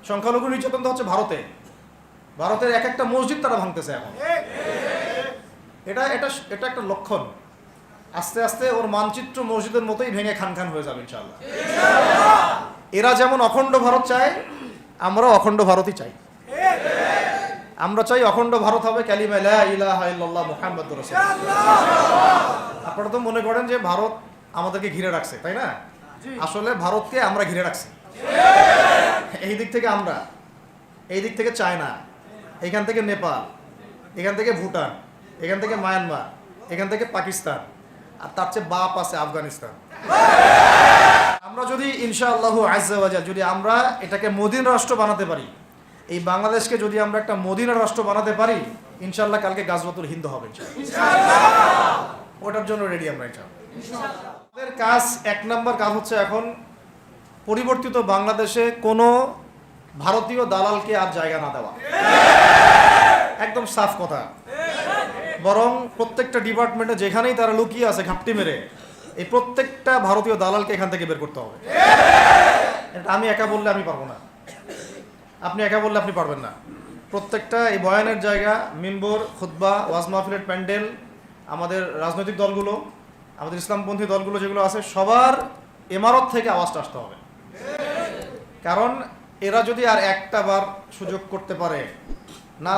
সংখ্যালঘু নির্যাতন তো হচ্ছে ভারতে। ভারতের এক একটা মসজিদ তারা ভাঙতেছে এখন। এটা এটা এটা একটা লক্ষণ। আস্তে আস্তে ওর মানচিত্র মসজিদের মতোই ভেঙে খান খান হয়ে যাবে ইনশাআল্লাহ। এরা যেমন অখণ্ড ভারত চায়, আমরাও অখণ্ড ভারতই চাই। আমরা চাই অখণ্ড ভারত হবে কালিমা লা ইলাহা ইল্লাল্লাহ মুহাম্মাদুর রাসূলুল্লাহ। আপনারা তো মনে করেন যে ভারত আমাদেরকে ঘিরে রাখছে, তাই না? আসলে ভারতকে আমরা ঘিরে রাখছি। এই দিক থেকে আমরা, এই দিক থেকে চায়না, এখান থেকে নেপাল, এখান থেকে ভুটান, এখান থেকে মায়ানমার, এখান থেকে পাকিস্তান, আর তার চেয়ে বাপ আছে আফগানিস্তান। আমরা যদি ইনশাআল্লাহু আজ্জা ওয়া জাল যদি আমরা এটাকে মদিনা রাষ্ট্র বানাতে পারি, এই বাংলাদেশকে যদি আমরা একটা মদিনা রাষ্ট্র বানাতে পারি, ইনশাআল্লাহ কালকে গাজওয়াতুল হিন্দ হবে ইনশাআল্লাহ। ওটার জন্য রেডি আমরা ইনশাআল্লাহ। আমাদের কাজ, এক নম্বর কাজ হচ্ছে এখন পরিবর্তিত বাংলাদেশে কোনো ভারতীয় দালালকে আর জায়গা না দেওয়া। একদম সাফ কথা। বরং প্রত্যেকটা ডিপার্টমেন্টে যেখানেই তারা লুকিয়ে আছে ঘাপটি মেরে, এই প্রত্যেকটা ভারতীয় দালালকে এখান থেকে বের করতে হবে। এটা আমি একা বললে আমি পারবো না, আপনি একা বললে আপনি পারবেন না। প্রত্যেকটা এই বয়ানের জায়গা, মিম্বর, খুতবা, ওয়াজ মাহফিলের প্যান্ডেল, আমাদের রাজনৈতিক দলগুলো, আমাদের ইসলামপন্থী দলগুলো যেগুলো আছে, সবার ইমারত থেকে আওয়াজটা আসতে হবে। কারণ এরা যদি আর একটা বার সুযোগ করতে পারে, না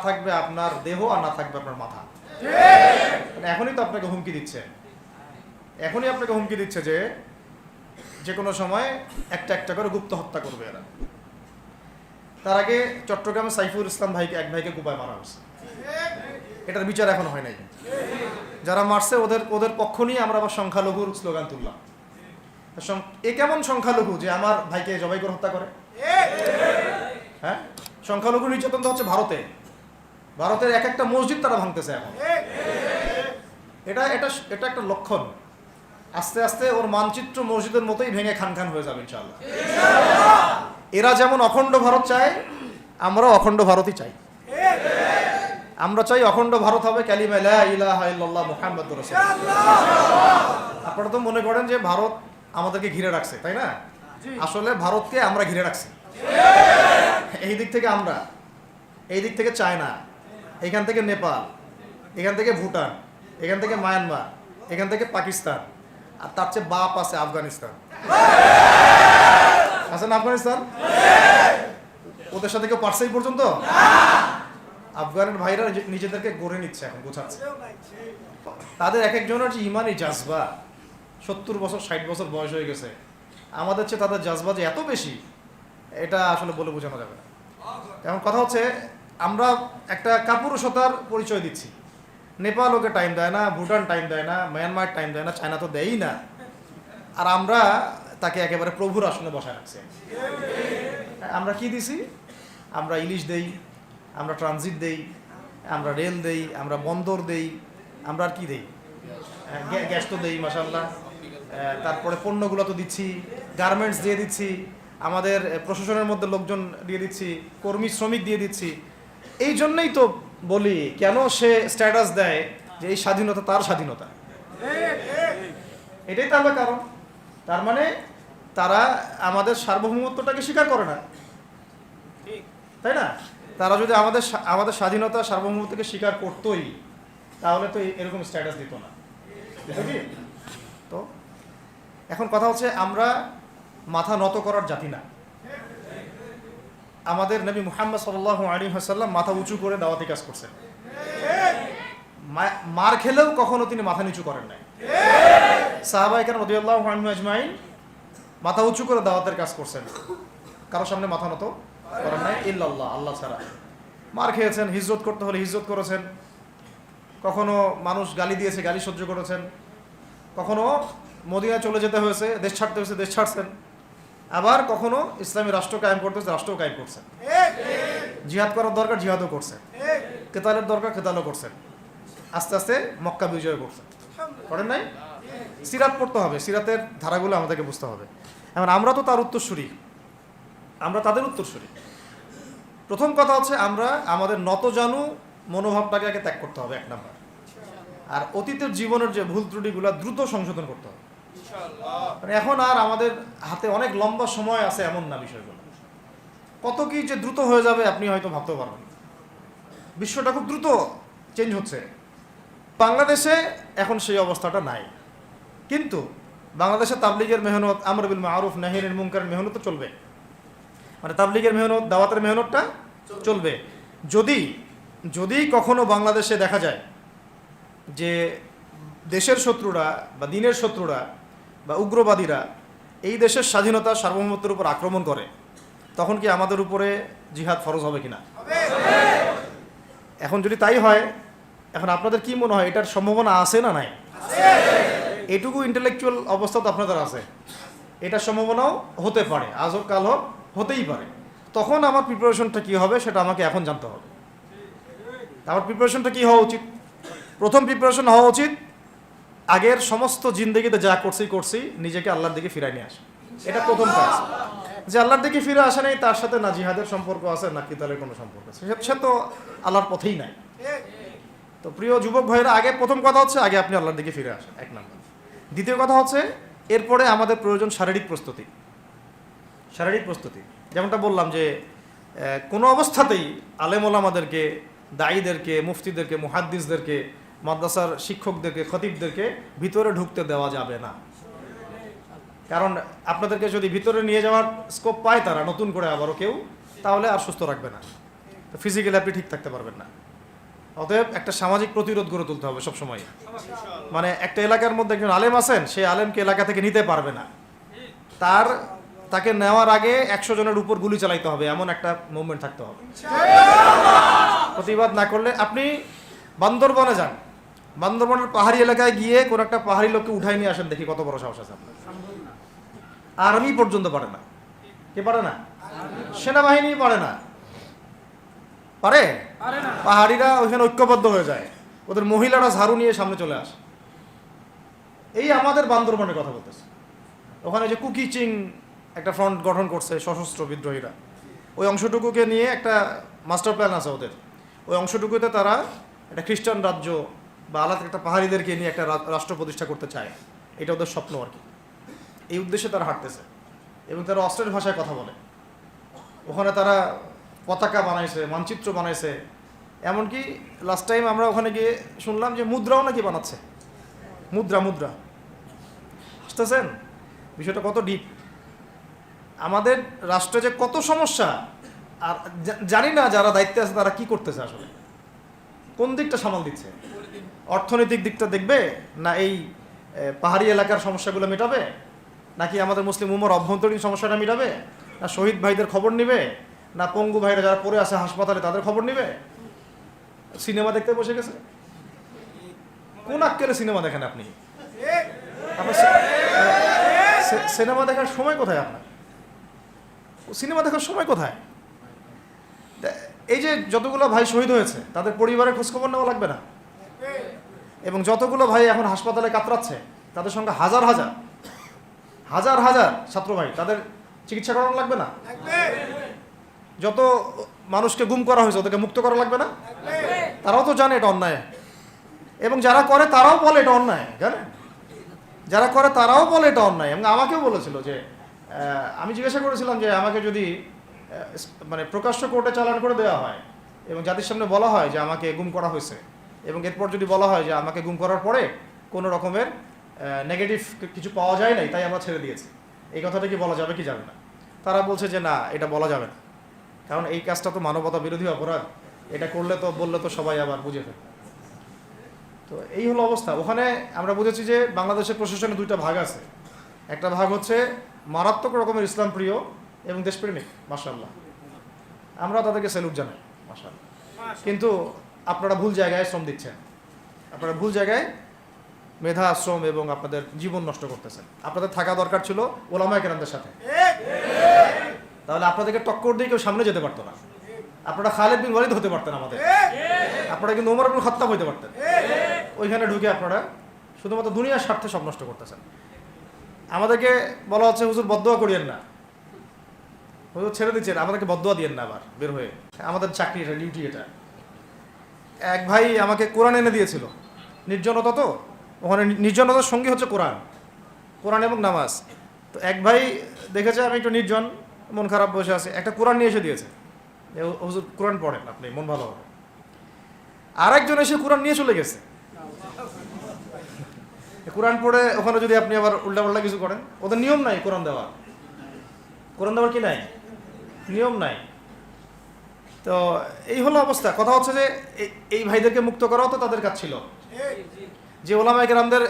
থাকবে আপনার দেহ আর না থাকবে আপনার মাথা। এখনই তো আপনাকে হুমকি দিচ্ছে, যে কোনো সময় একটা একটা করে গুপ্ত হত্যা করবে এরা। তার আগে চট্টগ্রামে সাইফুল ইসলাম এক ভাইকে কুপায় মারা হয়েছে। এটার বিচার এখনো হয় নাই। যারা মারছে ওদের পক্ষ নিয়ে আমরা আবার সংখ্যালঘুর স্লোগান তুললাম। এ কেমন সংখ্যালঘু যে আমার ভাইকে জবাই করে হত্যা করে? হ্যাঁ, সংখ্যালঘু নির্যাতন তো হচ্ছে ভারতে। ভারতের এক একটা মসজিদ তারা ভাঙতেছে এখন। এটা এটা এটা একটা লক্ষণ। আস্তে আস্তে ওর মানচিত্র মসজিদের মতোই ভেঙে খান খান হয়ে যাবে ইনশাআল্লাহ। এরা যেমন অখণ্ড ভারত চায়, আমরাও অখণ্ড ভারতই চাই। আমরা চাই অখণ্ড ভারত হবে কালিমা লা ইলাহা ইল্লাল্লাহ মুহাম্মাদুর রাসূলুল্লাহ। আপনারা তো মনে করেন যে ভারত আমাদেরকে ঘিরে রাখছে, তাই না? আসলে ভারতকে আমরা ঘিরে রাখছি। এই দিক থেকে আমরা, এই দিক থেকে চায়না, এখান থেকে নেপাল, এখান থেকে ভুটান, এখান থেকে মায়ানমার, এখান থেকে পাকিস্তান, আর তার চেয়ে বাপ আছে আফগানিস্তান। আছে না আফগানিস্তান? ওদের সাথে কেউ পারছে এই পর্যন্ত? আফগানের ভাইরা নিজেদেরকে গড়ে নিচ্ছে, এখন গোছাচ্ছে। তাদের এক একজনের যে ইমানি জাজবা, 70 বছর 60 বছর বয়স হয়ে গেছে, আমাদের চেয়ে তাদের জাজবা যে এত বেশি, এটা আসলে বলে বোঝানো যাবে না। এখন কথা হচ্ছে, আমরা একটা কাপুরুষতার পরিচয় দিচ্ছি। নেপাল ওকে টাইম দেয় না, ভুটান টাইম দেয় না, মায়ানমার টাইম দেয় না, চায়না তো দেয়ই না, আর আমরা তাকে একেবারে প্রভুর আসনে বসায় রাখছি। আমরা কি দিছি? আমরা ইলিশ দেই, আমরা ট্রানজিট দেই, আমরা রেল দেই, আমরা বন্দর দেই, আমরা আর কি দেই? গ্যাস তো দেই মাশাআল্লাহ। তারপরে পণ্যগুলো তো দিচ্ছি, গার্মেন্টস দিয়ে দিচ্ছি, আমাদের প্রশাসনের মধ্যে লোকজন দিয়ে দিচ্ছি, কর্মী শ্রমিক দিয়ে দিচ্ছি। এই জন্যই তো বলি, কেন সে স্ট্যাটাস দেয় যে এই স্বাধীনতা তার স্বাধীনতা। এটাই তো আমার কারণ। তার মানে তারা আমাদের সার্বভৌমত্বটাকে স্বীকার করে না, তাই না? তারা যদি আমাদের স্বাধীনতা সার্বভৌমত্বকে স্বীকার করতোই, তাহলে তো এরকম স্ট্যাটাস দিত না। তো এখন কথা হচ্ছে, আমরা মাথা নত করার জাতি না। আমাদের নবী মুহাম্মদ সাল্লাল্লাহু আলাইহি ওয়াসাল্লাম মাথা উঁচু করে দাওয়াতি কাজ করছেন। মার খেলেও কখনো তিনি মাথা নিচু করেন নাই। সাহাবায়ে কেরাম রাদিয়াল্লাহু আনহুম আজমাইন মাথা উঁচু করে দাওয়াতের কাজ করছেন, কারোর সামনে মাথা নত করেন নাই ইল্লাল্লাহ, আল্লাহ ছাড়া। মার খেয়েছেন, হিজরত করতে হলে হিজরত করেছেন, কখনো মানুষ গালি দিয়েছে, গালি সহ্য করেছেন, কখনো মদিনায় চলে যেতে হয়েছে, দেশ ছাড়তে হয়েছে, দেশ ছাড়ছেন, আবার কখনো ইসলামী রাষ্ট্র কায়েম করতে হয়েছে, রাষ্ট্রও কায়েম করছেন। জিহাদ করার দরকার, জিহাদও করছেন, কেতালের দরকার, কেতালও করছেন। আস্তে আস্তে মক্কা বিজয় করছেন, করেন নাই? সিরাত পড়তে হবে, সিরাতের ধারাগুলো আমাদেরকে বুঝতে হবে। এখন আমরা তো তার উত্তরসূরি, আমরা তাদের উত্তরসূরি। প্রথম কথা হচ্ছে, আমরা আমাদের নতজানু মনোভাবটাকে আগে ত্যাগ করতে হবে, এক নাম্বার। আর অতীতের জীবনের যে ভুল ত্রুটিগুলো দ্রুত সংশোধন করতে হবে। এখন আর আমাদের হাতে অনেক লম্বা সময় আছে এমন না বিষয়গুলো। কত কি যে দ্রুত হয়ে যাবে আপনি হয়তো ভাবতেও পারবেন না। বিশ্বটা খুব দ্রুত চেঞ্জ হচ্ছে। বাংলাদেশে এখন সেই অবস্থাটা নাই, কিন্তু বাংলাদেশে তাবলিগের মেহনত, আমর বিল মারুফ নাহি আনিল মুনকারের মেহনত চলবে, মানে তাবলিগের মেহনত, দাওয়াতের মেহনতটা চলবে। যদি যদি কখনো বাংলাদেশে দেখা যায় যে দেশের শত্রুরা বা দিনের শত্রুরা বা উগ্রবাদীরা এই দেশের স্বাধীনতা সার্বভৌমত্বের উপর আক্রমণ করে, তখন কি আমাদের উপরে জিহাদ ফরজ হবে কিনা? এখন যদি তাই হয়, এখন আপনাদের কি মনে হয় এটার সম্ভাবনা আছে না নাই? এটুকু ইন্টেলেকচুয়াল অবস্থা তো আপনাদের আছে, এটার সম্ভাবনাও হতে পারে, আজ হোক কাল হোক, হতেই পারে। তখন আমার প্রিপারেশনটা কী হবে সেটা আমাকে এখন জানতে হবে। আমার প্রিপারেশনটা কী হওয়া উচিত? প্রথম প্রিপারেশন হওয়া উচিত আগের সমস্ত জিন্দেগিতে যা করছি নিজেকে আল্লাহর দিকে ফিরাই নিয়ে আসে। এটা প্রথম কাজ। যে আল্লাহর দিকে ফিরে আসে নাই, তার সাথে না জিহাদের সম্পর্ক আছে না কিতালের কোনো সম্পর্ক আছে, সে তো আল্লাহর পথেই নাই। তো প্রিয় যুবক ভাইরা, আগে প্রথম কথা হচ্ছে আগে আপনি আল্লাহর দিকে ফিরে আসেন, এক নম্বর। দ্বিতীয় কথা হচ্ছে এরপরে আমাদের প্রয়োজন শারীরিক প্রস্তুতি। শারীরিক প্রস্তুতি যেমনটা বললাম যে কোনো অবস্থাতেই আলেম ওলামাদেরকে, দায়ীদেরকে, মুফতিদেরকে, মুহাদ্দিসদেরকে, মাদ্রাসার শিক্ষকদেরকে, খতিবদেরকে ভিতরে ঢুকতে দেওয়া যাবে না। কারণ আপনাদেরকে যদি ভিতরে নিয়ে যাওয়ার স্কোপ পায় তারা নতুন করে আবারও কেউ, তাহলে আর সুস্থ রাখবে না, ফিজিক্যালি আপনি ঠিক থাকতে পারবেন না। অতএব একটা সামাজিক প্রতিরোধ গড়ে তুলতে হবে সবসময়। মানে একটা এলাকার মধ্যে একজন আলেম আছেন, সেই আলেমকে এলাকা থেকে নিতে পারবে না, তাকে নেওয়ার আগে 100 জনের উপর গুলি চালাইতে হবে, এমন একটা মুভমেন্ট থাকতে হবে। প্রতিবাদ না করলে আপনি বান্দরবনে যান, বান্দরবনের পাহাড়ি এলাকায় গিয়ে কোন একটা পাহাড়ি লোককে উঠাই নিয়ে আসেন, দেখি কত বড় সাহস আছে আপনার। আর্মি পর্যন্ত পারে না। কে পারে না? সেনাবাহিনী পারে না। পারে? পাহাড়িরা ওইখানে ঐক্যবদ্ধ হয়ে যায়, ওদের মহিলারা ঝাড়ু নিয়ে সামনে চলে আসে। এই আমাদের বান্দরবনের কথা বলতেছে। ওখানে যে কুকিচিং একটা ফ্রন্ট গঠন করছে সশস্ত্র বিদ্রোহীরা, ওই অংশটুকুকে নিয়ে একটা মাস্টার প্ল্যান আছে ওদের। ওই অংশটুকুতে তারা একটা খ্রিস্টান রাজ্য বা আলাদা একটা পাহাড়িদেরকে নিয়ে একটা রাষ্ট্র প্রতিষ্ঠা করতে চায়। এটা ওদের স্বপ্ন আর কি। এই উদ্দেশ্যে তারা হাঁটতেছে এবং তারা অস্ট্রের ভাষায় কথা বলে। ওখানে তারা পতাকা বানাইছে, মানচিত্র বানাইছে, এমনকি লাস্ট টাইম আমরা ওখানে গিয়ে শুনলাম যে মুদ্রাও নাকি বানাচ্ছে। মুদ্রা বুঝতেছেন বিষয়টা কত ডিপ? আমাদের রাষ্ট্রে যে কত সমস্যা, আর জানি না যারা দায়িত্বে আছে তারা কি করতেছে, আসলে কোন দিকটা সামাল দিচ্ছে। অর্থনৈতিক দিকটা দেখবে না এই পাহাড়ি এলাকার সমস্যাগুলো মেটাবে, নাকি আমাদের মুসলিম উম্মার অভ্যন্তরীণ সমস্যাটা মেটাবে, না শহীদ ভাইদের খবর নিবে, না পঙ্গু ভাইরা যারা পড়ে আছে হাসপাতালে তাদের খবর নিবে? সিনেমা দেখতে বসে গেছে। কোন আক্কেলে সিনেমা দেখেন আপনি? সিনেমা দেখার সময় কোথায় আপনার? সিনেমা দেখার সময় কোথায়? এই যে যতগুলো ভাই শহীদ হয়েছে তাদের পরিবারের খোঁজখবর নেওয়া লাগবে না? এবং যতগুলো ভাই এখন হাসপাতালে কাতরাচ্ছে তাদের সঙ্গে হাজার হাজার ছাত্র ভাই, তাদের চিকিৎসা করানো লাগবে না? যত মানুষকে গুম করা হয়েছে ওদেরকে মুক্ত করা লাগবে না? তারাও তো জানে এটা অন্যায়, এবং যারা করে তারাও বলে এটা অন্যায়। জানেন, যারা করে তারাও বলে এটা অন্যায়। এবং আমাকেও বলেছিল যে, আমি জিজ্ঞাসা করেছিলাম যে আমাকে যদি মানে প্রকাশ্য কোর্টে চালান করে দেওয়া হয় এবং জাতির সামনে বলা হয় যে আমাকে গুম করা হয়েছে, এবং এরপর যদি বলা হয় যে আমাকে গুম করার পরে কোনো রকমের নেগেটিভ কিছু পাওয়া যায় নাই তাই আমরা ছেড়ে দিয়েছি, এই কথাটা কি বলা যাবে কি যাবে না? তারা বলছে যে না, এটা বলা যাবে না, কারণ এই কাজটা তো মানবতা বিরোধী অপরাধ, এটা করলে তো বললে তো সবাই আবার বুঝে ফেলে। তো এই হলো অবস্থা। ওখানে আমরা বুঝেছি যে বাংলাদেশের প্রশাসনে দুইটা ভাগ আছে। একটা ভাগ হচ্ছে মারাত্মক রকমের ইসলাম প্রিয় এবং দেশপ্রেমিক, মাশাআল্লাহ, আমরা তাদেরকে স্যালুট জানাই, মাশাআল্লাহ। কিন্তু আপনারা ভুল জায়গায় শ্রম দিচ্ছেন, আপনারা ভুল জায়গায় মেধা, শ্রম এবং আপনাদের জীবন নষ্ট করতেছেন। আপনাদের থাকা দরকার ছিল ওলামায়ে কেরামদের সাথে, তাহলে আপনাদেরকে টক্কর দিয়ে কেউ সামনে যেতে পারতো না। আপনারা খালিদ বিন ওয়ালিদ হতে পারতেন আমাদের, আপনারা কিন্তু ওমর ইবনুল খাত্তাব হতে পারতেন। ওইখানে ঢুকে আপনারা শুধুমাত্র দুনিয়ার স্বার্থে সব নষ্ট করতেছেন। আমাদেরকে বলা হচ্ছে হুজুর বদদোয়া করিয়েন না, হুজুর ছেড়ে দিচ্ছেন, আমাদেরকে বদদোয়া দিয়েন না আবার বের হয়ে। আমাদের চাকরি এটা, ডিউটি এটা। এক ভাই আমাকে কোরআন এনে দিয়েছিল, নির্জনতা, তো ওখানে নির্জনতার সঙ্গী হচ্ছে কোরআন এবং নামাজ। তো এক ভাই দেখেছে আমি একটু নির্জন, মন খারাপ বসে আছে, একটা কোরআন নিয়ে এসে দিয়েছে, হুজুর কোরআন পড়েন আপনি, মন ভালো হবে। আরেকজন এসে কোরআন নিয়ে চলে গেছে। কোরআন পড়ে ওখানে যদি আপনি আবার উল্টাপাল্টা কিছু করেন, ওদের নিয়ম নাই কোরআন দেওয়ার। কোরআন দেওয়ার কি নাই? নিয়ম নাই। তো এই হলো অবস্থা। কথা হচ্ছে যে এই ভাইদেরকে মুক্ত করাও তো তাদের কাজ ছিল। যে ওলামায়ে কেরামদের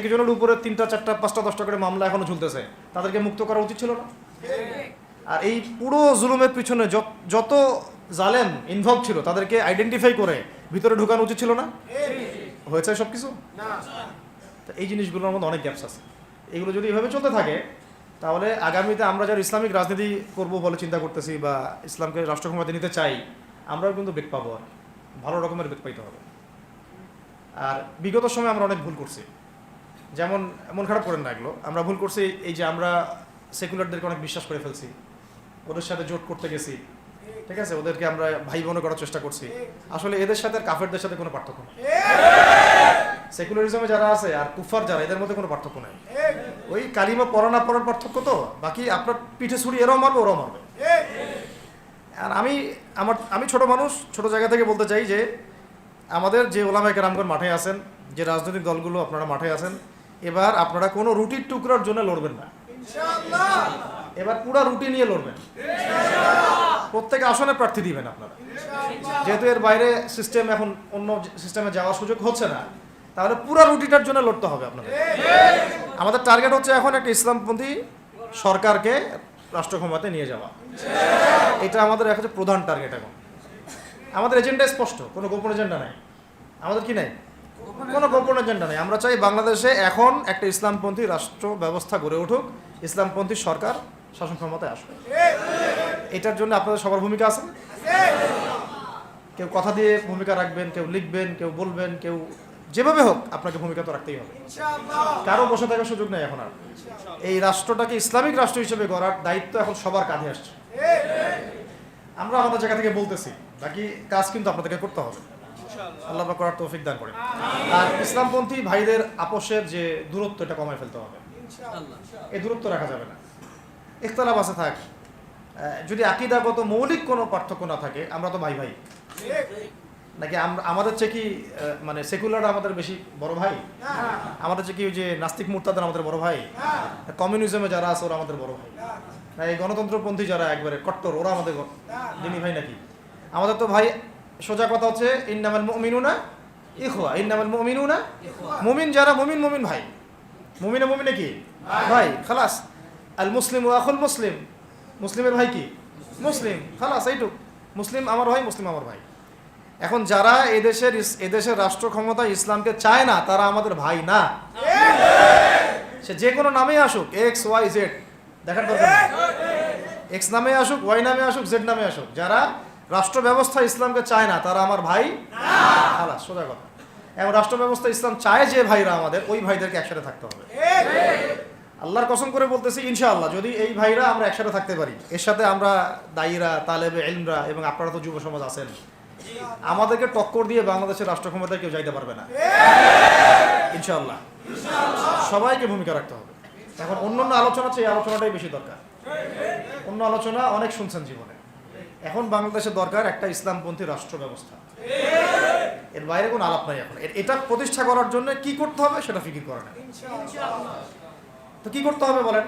একজনের উপরে 3টা 4টা 5টা 10টা করে মামলা এখনো ঝুলতেছে, তাদেরকে মুক্ত করা উচিত ছিল না? আর এই পুরো জুলুমের পিছনে যত জালেম ইনভলভ ছিল তাদেরকে আইডেন্টিফাই করে ভিতরে ঢুকানো উচিত ছিল না? হয়েছে সব কিছু? তো এই জিনিসগুলোর মধ্যে অনেক গ্যাপস আছে। এগুলো যদি এভাবে চলতে থাকে তাহলে আগামীতে আমরা যারা ইসলামিক রাজনীতি করব বলে চিন্তা করতেছি বা ইসলামকে রাষ্ট্র ক্ষমতায় নিতে চাই, আমরাও কিন্তু বেগ পাবো, আর ভালো রকমের বেগ পাইতে হবে। আর বিগত সময়ে আমরা অনেক ভুল করছি, যেমন মন খারাপ করেন না এগুলো, আমরা ভুল করছি এই যে আমরা সেকুলারদেরকে অনেক বিশ্বাস করে ফেলছি, ওদের সাথে জোট করতে গেছি, ঠিক আছে, ওদেরকে আমরা ভাই বোনে করার চেষ্টা করছি। আসলে এদের সাথে আর কাফেরদের সাথে কোনো পার্থক্য নেই। সেকুলারিজমে যারা আছে আর কুফার যারা, এদের মধ্যে কোনো পার্থক্য নেই। ওই কালিমা পড়া না পড়ার পার্থক্য, তো বাকি আপনার পিঠে ছুরি এরাও মারবে ওরাও মারবে। আর আমি ছোট মানুষ, ছোট জায়গা থেকে বলতে চাই যে আমাদের যে ওলামায়ে কেরামগণ মাঠে আছেন, যে রাজনৈতিক দলগুলো আপনারা মাঠে আছেন, এবার আপনারা কোনো রুটির টুকরার জন্য লড়বেন না, এবার পুরা রুটি নিয়ে লড়বেন। প্রত্যেক আসনে প্রার্থী দিবেন আপনারা, যেহেতু এর বাইরে সিস্টেম এখন অন্য সিস্টেমে যাওয়ার সুযোগ হচ্ছে না, তাহলে পুরা রুটিটার জন্য লড়তে হবে আপনাদের। আমাদের টার্গেট হচ্ছে এখন একটা ইসলামপন্থী সরকারকে রাষ্ট্র ক্ষমতায় নিয়ে যাওয়া, এটা আমাদের এখন প্রধান টার্গেট। এখন আমাদের এজেন্ডা স্পষ্ট, কোনো গোপন এজেন্ডা নাই। আমাদের কি নাই? কোনো গোপন এজেন্ডা নেই। আমরা চাই বাংলাদেশে এখন একটা ইসলামপন্থী রাষ্ট্র ব্যবস্থা গড়ে উঠুক, ইসলামপন্থী সরকার শাসন ক্ষমতায় আসবে। এটার জন্য আপনাদের সবার ভূমিকা আছে। কেউ কথা দিয়ে ভূমিকা রাখবেন, কেউ লিখবেন, কেউ বলবেন, কেউ যেভাবে হোক আপনাকে ভূমিকা তো রাখতেই হবে। কারো বসে থাকার সুযোগ নেই এখন আর। এই রাষ্ট্রটাকে ইসলামিক রাষ্ট্র হিসেবে গড়ার দায়িত্ব এখন সবার কাঁধে আসছে। আমরা আমাদের জায়গা থেকে বলতেছি, বাকি কাজ কিন্তু আপনাদেরকে করতে হবে। আল্লাহ পাক করার তৌফিক দান করেন। আর ইসলামপন্থী ভাইদের আপোষের যে দূরত্ব, এটা কমায় ফেলতে হবে। এই দূরত্ব রাখা যাবে না। ইখতিলাফ আছে থাক, যদি আকীদাগত মৌলিক কোনো পার্থক্য না থাকে, আমরা তো ভাই ভাই নাকি? আমাদের চেয়ে কি মানে সেকুলাররা আমাদের বেশি বড় ভাই? আমাদের চেয়ে কি ওই যে নাস্তিক মুরতাদরা আমাদের বড় ভাই? কমিউনিজমে যারা আছে ওরা আমাদের বড় ভাই? না এই গণতন্ত্রপন্থী যারা একবারে কট্টর, ওরা আমাদের দিনী ভাই নাকি? আমাদের তো ভাই, সোজা কথা হচ্ছে ইন্নামাল মুমিনুনা ইখওয়া, ইন্নামাল মুমিনুনা, মুমিন যারা মুমিন, মুমিন ভাই। মুমিনে মুমিনে কি ভাই, খালাস। আল মুসলিম ওয়া আখুল মুসলিম, মুসলিমের ভাই কি মুসলিম, খালাস, এইটুক। মুসলিম আমার ভাই, মুসলিম আমার ভাই। এখন যারা এদেশের রাষ্ট্র ক্ষমতায় ইসলামকে চায় না, তারা আমাদের ভাই না। সে যে কোনো নামে আসুক, এক্স ওয়াই জেড, দেখার দরকার নেই। এক্স নামে আসুক, ওয়াই নামে আসুক, জেড নামে আসুক, যারা রাষ্ট্র ব্যবস্থা ইসলামকে চায় না, তারা আমার ভাই খালাস, সোজা কথা। এবং রাষ্ট্র ব্যবস্থা ইসলাম চায় যে ভাইরা আমাদের, ওই ভাইদেরকে একসাথে থাকতে হবে। আল্লাহর কসম করে বলতেছি, ইনশাআল্লাহ যদি এই ভাইরা আমরা একসাথে থাকতে পারি, এর সাথে আমরা দায়ীরা, তালেবে ইলমরা এবং আপনারা তো যুব সমাজ আছেন, আমাদেরকে টক্কর দিয়ে বাংলাদেশের রাষ্ট্র ক্ষমতায় কেউ যাইতে পারবে না ইনশাআল্লাহ। সবাইকে ভূমিকা রাখতে হবে। এখন অন্য আলোচনা চেয়ে এই আলোচনাটাই বেশি দরকার। অন্য আলোচনা অনেক শুনছেন জীবনে, এখন বাংলাদেশের দরকার একটা ইসলামপন্থী রাষ্ট্র ব্যবস্থা। এর বাইরে কোনো আলাপ নাই এখন। এটা প্রতিষ্ঠা করার জন্য কি করতে হবে সেটা ফিকির করা না। তো কি করতে হবে বলেন?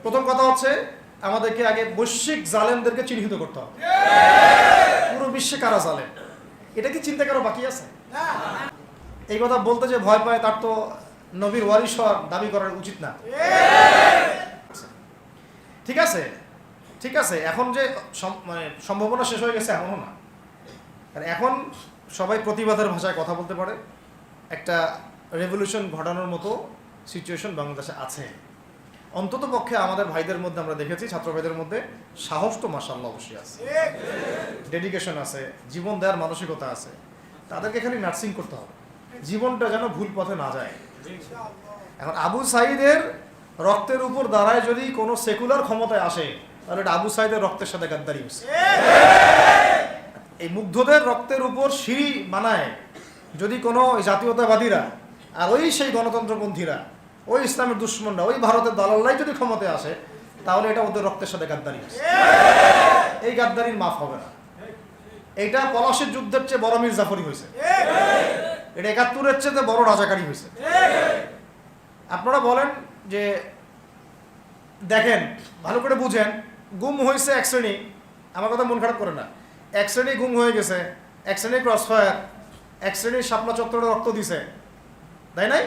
প্রথম কথা হচ্ছে আমাদেরকে আগে বৈশ্বিক জালেমদেরকে চিহ্নিত করতে হবে। পুরো বিশ্বে কারা জালেম, এটা কি চিন্তা করা বাকি আছে? এই কথা বলতে যে ভয় পায়, তার তো নবীর ওয়ারিস হওয়ার দাবি করা উচিত না। ঠিক আছে, ঠিক আছে, এখন যে মানে সম্ভাবনা শেষ হয়ে গেছে এমনও না। আর এখন সবাই প্রতিবাদের ভাষায় কথা বলতে পারে। একটা রেভলিউশন ঘটানোর মতো সিচুয়েশন বাংলাদেশে আছে। অন্তত পক্ষে আমাদের ভাইদের মধ্যে আমরা দেখেছি, ছাত্র ভাইদের মধ্যে সাহস তো মাশাআল্লাহ অবশ্যই আছে, ডেডিকেশন আছে, জীবন দেওয়ার মানসিকতা আছে। তাদেরকে খালি নার্সিং করতে হবে, জীবনটা যেন ভুল পথে না যায়। এখন আবু সাঈদের রক্তের উপর দাঁড়ায় যদি কোনো সেকুলার ক্ষমতায় আসে, তাহলে এটা আবু সাঈদের রক্তের সাথে গাদ্দারি হচ্ছে। এই মুগ্ধদের রক্তের উপর সিঁড়ি বানায় যদি কোনো জাতীয়তাবাদীরা আর ওই সেই গণতন্ত্রপন্থীরা, ওই ইসলামের দুশ্মনরা, ওই ভারতের দালাল্লাই যদি ক্ষমতায় আসে, তাহলে এটা ওদের রক্তের সাথে গাদ্দারি আছে। এই গাদ্দারির মাফ হবে না। এইটা পলাশির যুদ্ধের চেয়ে বড় মির্জাফরি হয়েছে, এটা ৭১-এর চেয়ে বড় রাজাকারী হয়েছে। আপনারা বলেন যে দেখেন ভালো করে বুঝেন, গুম হয়েছে এক শ্রেণী, আমার কথা মন খারাপ করে না, এক শ্রেণী গুম হয়ে গেছে, এক শ্রেণী ক্রসফায়ার, এক শ্রেণী শাপলা চত্বরে রক্ত দিছে, তাই নাই?